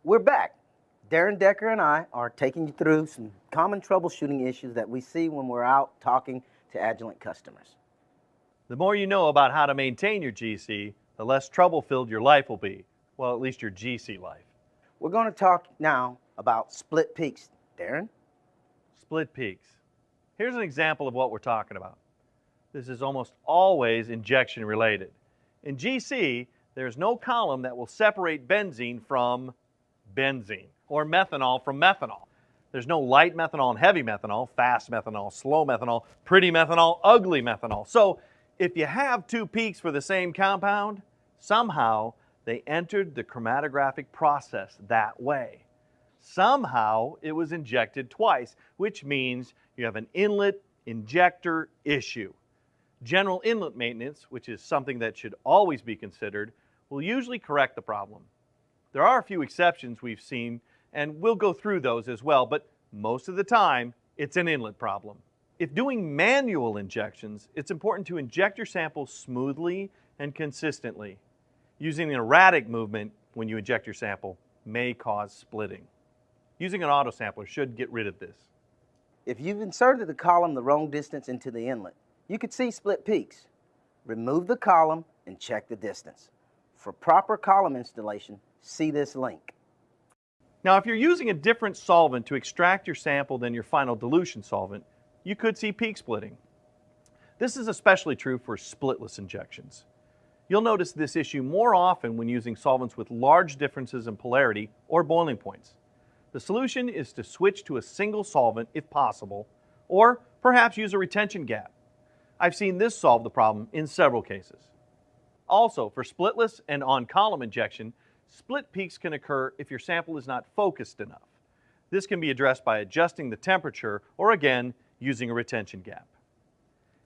We're back. Darren Decker and I are taking you through some common troubleshooting issues that we see when we're out talking to Agilent customers. The more you know about how to maintain your GC, the less trouble-filled your life will be. Well, at least your GC life. We're going to talk now about split peaks. Darren? Split peaks. Here's an example of what we're talking about. This is almost always injection related. In GC, there's no column that will separate benzene from benzene or methanol from methanol. There's no light methanol and heavy methanol, fast methanol, slow methanol, pretty methanol, ugly methanol. So if you have two peaks for the same compound, somehow they entered the chromatographic process that way. Somehow it was injected twice, which means you have an inlet injector issue. General inlet maintenance, which is something that should always be considered, will usually correct the problem. There are a few exceptions we've seen, and we'll go through those as well, but most of the time, it's an inlet problem. If doing manual injections, it's important to inject your sample smoothly and consistently. Using an erratic movement when you inject your sample may cause splitting. Using an autosampler should get rid of this. If you've inserted the column the wrong distance into the inlet, you could see split peaks. Remove the column and check the distance. For proper column installation, see this link. Now, if you're using a different solvent to extract your sample than your final dilution solvent, you could see peak splitting. This is especially true for splitless injections. You'll notice this issue more often when using solvents with large differences in polarity or boiling points. The solution is to switch to a single solvent if possible, or perhaps use a retention gap. I've seen this solve the problem in several cases. Also, for splitless and on-column injection, split peaks can occur if your sample is not focused enough. This can be addressed by adjusting the temperature or, again, using a retention gap.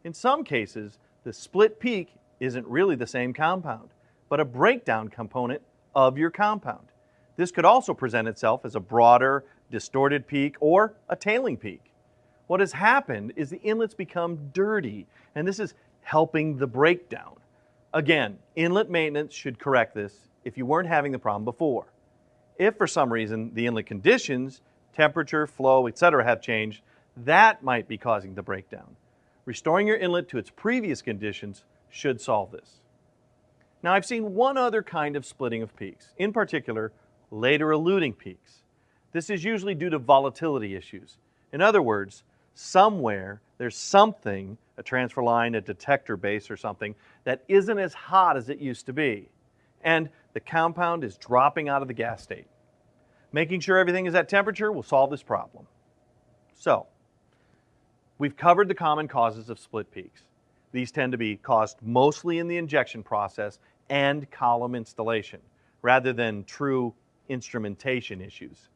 In some cases, the split peak isn't really the same compound, but a breakdown component of your compound. This could also present itself as a broader, distorted peak or a tailing peak. What has happened is the inlets become dirty, and this is helping the breakdown. Again, inlet maintenance should correct this if you weren't having the problem before. If for some reason the inlet conditions, temperature, flow, etc. have changed, that might be causing the breakdown. Restoring your inlet to its previous conditions should solve this. Now, I've seen one other kind of splitting of peaks, in particular, later eluting peaks. This is usually due to volatility issues. In other words, somewhere there's something, a transfer line, a detector base or something, that isn't as hot as it used to be, and the compound is dropping out of the gas state. Making sure everything is at temperature will solve this problem. So, we've covered the common causes of split peaks. These tend to be caused mostly in the injection process and column installation, rather than true instrumentation issues.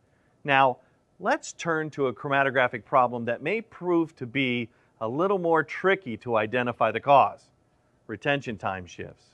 Now, let's turn to a chromatographic problem that may prove to be a little more tricky to identify the cause: retention time shifts.